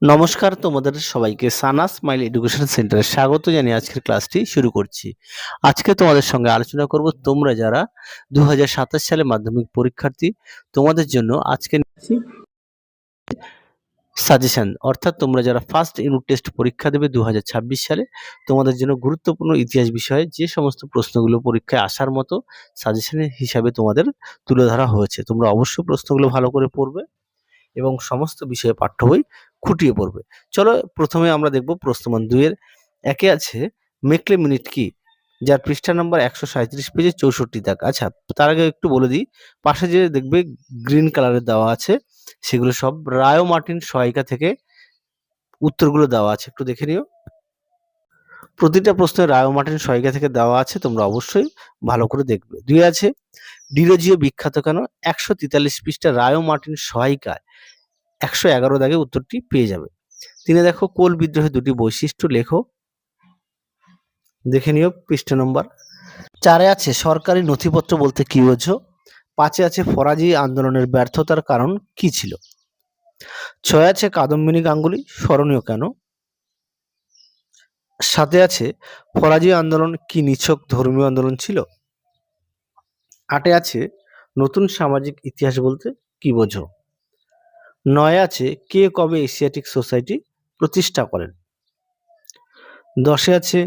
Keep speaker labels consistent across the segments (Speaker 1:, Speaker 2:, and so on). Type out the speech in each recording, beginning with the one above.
Speaker 1: নমস্কার, তোমাদের সবাইকে সানা স্মাইল এডুকেশন সেন্টারে স্বাগত জানিয়ে আজকের ক্লাসটি শুরু করছি। আজকে তোমাদের সঙ্গে আলোচনা করব তোমরা যারা 2027 সালে মাধ্যমিক পরীক্ষার্থী, তোমাদের জন্য আজকে সাজেশন, অর্থাৎ তোমরা যারা ফার্স্ট ইউনিট টেস্ট পরীক্ষা দেবে 2026 সালে, তোমাদের জন্য গুরুত্বপূর্ণ ইতিহাস বিষয়ে যে সমস্ত প্রশ্নগুলো পরীক্ষায় আসার মতো সাজেশনের হিসাবে তোমাদের তুলে ধরা হয়েছে। তোমরা অবশ্যই প্রশ্নগুলো ভালো করে পড়বে এবং সমস্ত বিষয়ে পাঠ্য বই খুঁটিয়ে পড়বে। চলো প্রথমে আমরা দেখব প্রশ্নমান 2 এর একে আছে মেকলে মিনিট কি, যার পৃষ্ঠা নম্বর 137 পেজে 64 দাগ। আচ্ছা, তার আগে একটু বলে দিই, পাশে যে দেখবে গ্রিন কালারের দেওয়া আছে সেগুলো সব রায়ো মার্টিন সহায়িকা থেকে উত্তরগুলো দেওয়া আছে, একটু দেখে নিও। প্রতিটা প্রশ্নে রায়ো মার্টিন সহায়িকা থেকে দেওয়া আছে, তোমরা অবশ্যই ভালো করে দেখবে। 2 আছে ডিরোজিও বিখ্যাত কেন, 143 পৃষ্ঠা রায়ো মার্টিন সহায়িকায় 111 দাগে উত্তরটি পেয়ে যাবে। 3 দেখো কোল বিদ্রোহের দুটি বৈশিষ্ট্য লেখো, দেখে নিও পৃষ্ঠা নম্বর। 4 আছে সরকারি নথিপত্র বলতে কি বোঝো। 5 আছে ফরাজি আন্দোলনের ব্যর্থতার কারণ কি ছিল। 6 আছে কাদম্বিনী গাঙ্গুলি স্মরণীয় কেন। 7 আছে ফরাজি আন্দোলন কি নিছক ধর্মীয় আন্দোলন ছিল। 8 আছে নতুন সামাজিক ইতিহাস বলতে কি বোঝো। 9 আছে কে কবে এশিয়াটিক সোসাইটি প্রতিষ্ঠা করেন। 10 আছে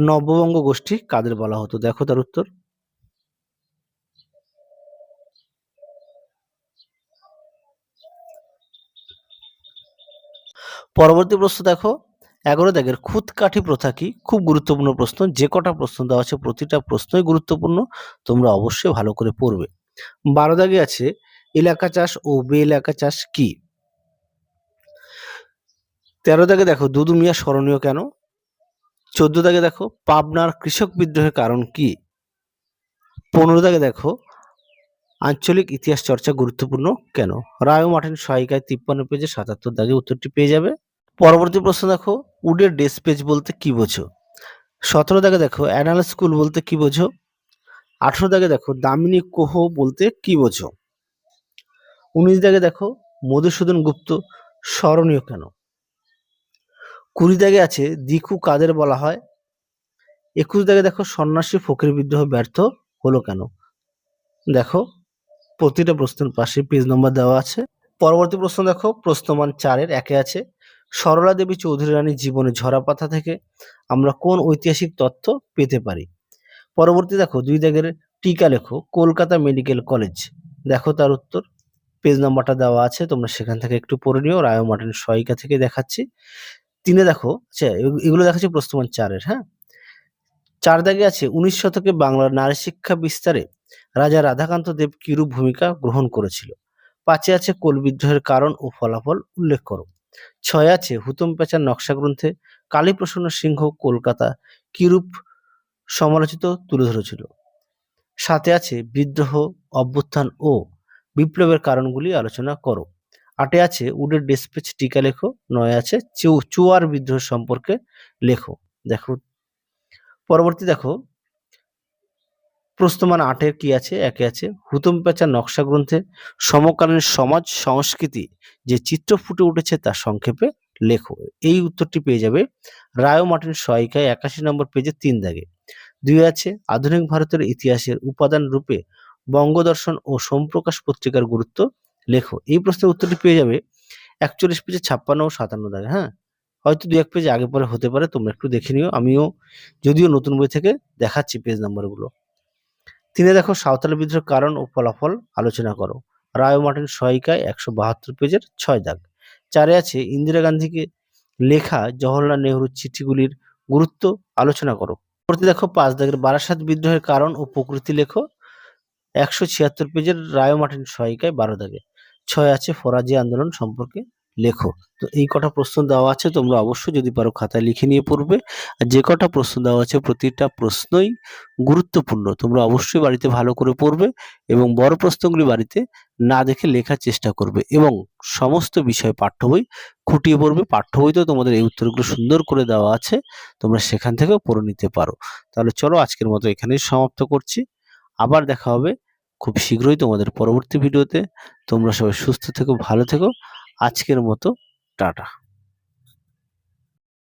Speaker 1: নববঙ্গ গোষ্ঠী কাদের বলা হতো, দেখো তার উত্তর। পরবর্তী প্রশ্ন দেখো 11 দাগের খুদকাঠি প্রথা কি, খুব গুরুত্বপূর্ণ প্রশ্ন। যে কটা প্রশ্ন দেওয়া আছে প্রতিটা প্রশ্নই গুরুত্বপূর্ণ, তোমরা অবশ্যই ভালো করে পড়বে। 12 দাগে আছে এলাকা চাষ ও বে এলাকা চাষ কি। 13 দাগে দেখো দুদু মিয়া স্মরণীয় কেন। 14 দাগে দেখো পাবনার কৃষক বিদ্রোহের কারণ কি। 15 দাগে দেখো আঞ্চলিক ইতিহাস চর্চা গুরুত্বপূর্ণ কেন। রায়ো মার্টিন সহায়িকায় 53 পেজে 77 দাগে উত্তরটি পেয়ে যাবে। পরবর্তী প্রশ্ন দেখো উডের ডেস্ক পেজ বলতে কি বোঝো। 17 দাগে দেখো অ্যানাল স্কুল বলতে কি বোঝো। 18 দাগে দেখো দামিনী কোহ বলতে কি বোঝো। 19 দাগে দেখো মধুসূদন গুপ্ত স্মরণীয় কেন। 20 দাগে আছে দিকু কাদের বলা হয়। 21 দাগে দেখো সন্ন্যাসী ফকির বিদ্রোহ ব্যর্থ হলো কেন। দেখো প্রতিটা প্রশ্নের পাশে পেজ নম্বর দেওয়া আছে। পরবর্তী প্রশ্ন দেখো প্রশ্নমান 4 এর একে আছে সরলা দেবী চৌধুরী রানীর জীবনে ঝরা পাতা থেকে আমরা কোন ঐতিহাসিক তথ্য পেতে পারি। পরবর্তী দেখো 2 দাগের টিকা লেখো কলকাতা মেডিকেল কলেজ, দেখো তার উত্তর। পেজ নাম্বারটা দেওয়া আছে, তোমরা সেখান থেকে একটু পড়ে নিও, রায়ো মার্টিন সহায়িকা থেকে দেখাচ্ছি। 3 দেখো, আচ্ছা এগুলো দেখাচ্ছি প্রশ্নমান 4 এর। হ্যাঁ, 4 দাগে আছে 19 শতকে বাংলার নারী শিক্ষা বিস্তারে রাজা রাধাকান্ত দেব কিরূপ ভূমিকা গ্রহণ করেছিল। 5 আছে কোল বিদ্রোহের কারণ ও ফলাফল উল্লেখ করো। 6 আছে হুতুম প্যাঁচার নকশা গ্রন্থে কালীপ্রসন্ন সিংহ কলকাতা কিরূপ সমালোচিত তুলে ধরেছিল। 7 আছে বিদ্রোহ, অভ্যুত্থান ও বিপ্লবের কারণগুলি আলোচনা করো। 8 আছে উডের ডেসপেচ টিকা লেখো। 9 আছে চুয়ার বিদ্রোহ সম্পর্কে লেখো। দেখো পরবর্তী দেখো প্রশ্নমান 8 এর কি আছে, একে আছে হুতুম প্যাঁচার নকশা গ্রন্থে সমকালীন সমাজ সংস্কৃতি যে চিত্র ফুটে উঠেছে তা সংক্ষেপে লেখো। এই উত্তরটি পেয়ে যাবে রায়ো মার্টিন সহায়িকায় 81 নম্বর পেজে 3 দাগে। 2 আছে আধুনিক ভারতের ইতিহাসের উপাদান রূপে বঙ্গদর্শন ও সোমপ্রকাশ পত্রিকার গুরুত্ব লেখো। এই প্রশ্নের উত্তরটি পেয়ে যাবে 41 পেজে 56 ও 57 দাগে। হ্যাঁ, হয়তো 2-1 পেজ আগে পরে হতে পারে, তোমরা একটু দেখে নিও। আমিও যদিও নতুন বই থেকে দেখাচ্ছি পেজ নাম্বারগুলো। 3 দেখো সাঁওতালি বিদ্রোহের কারণ ও ফলাফল আলোচনা করো। রায়ো মার্টিন সহায়িকায় 172 পেজের 6 দাগ। 4 আছে ইন্দিরা গান্ধীকে লেখা জওহরলাল নেহরুর চিঠিগুলির গুরুত্ব আলোচনা করো। পরবর্তী দেখো 5 দাগের বারাসাত বিদ্রোহের কারণ ও প্রকৃতি লেখো। 176 পেজের রায়ো মার্টিন সহায়িকায় 12 দাগে। 6 আছে ফরাজি আন্দোলন সম্পর্কে লেখো। তো এই কটা প্রশ্ন দেওয়া আছে, তোমরা অবশ্যই যদি পারো খাতায় লিখে নিয়ে পড়বে। আর যে কটা প্রশ্ন দেওয়া আছে প্রতিটা প্রশ্নই গুরুত্বপূর্ণ, তোমরা অবশ্যই বাড়িতে ভালো করে পড়বে এবং বড় প্রশ্নগুলি বাড়িতে না দেখে লেখার চেষ্টা করবে এবং সমস্ত বিষয় পাঠ্য বই খুঁটিয়ে পড়বে। পাঠ্য বইতেও তোমাদের এই উত্তরগুলো সুন্দর করে দেওয়া আছে, তোমরা সেখান থেকেও পড়ে নিতে পারো। তাহলে চলো আজকের মতো এখানেই সমাপ্ত করছি। আবার দেখা হবে খুব শীঘ্রই তোমাদের পরবর্তী ভিডিওতে। তোমরা সবাই সুস্থ থেকো, ভালো থেকো। আজকের মতো টাটা।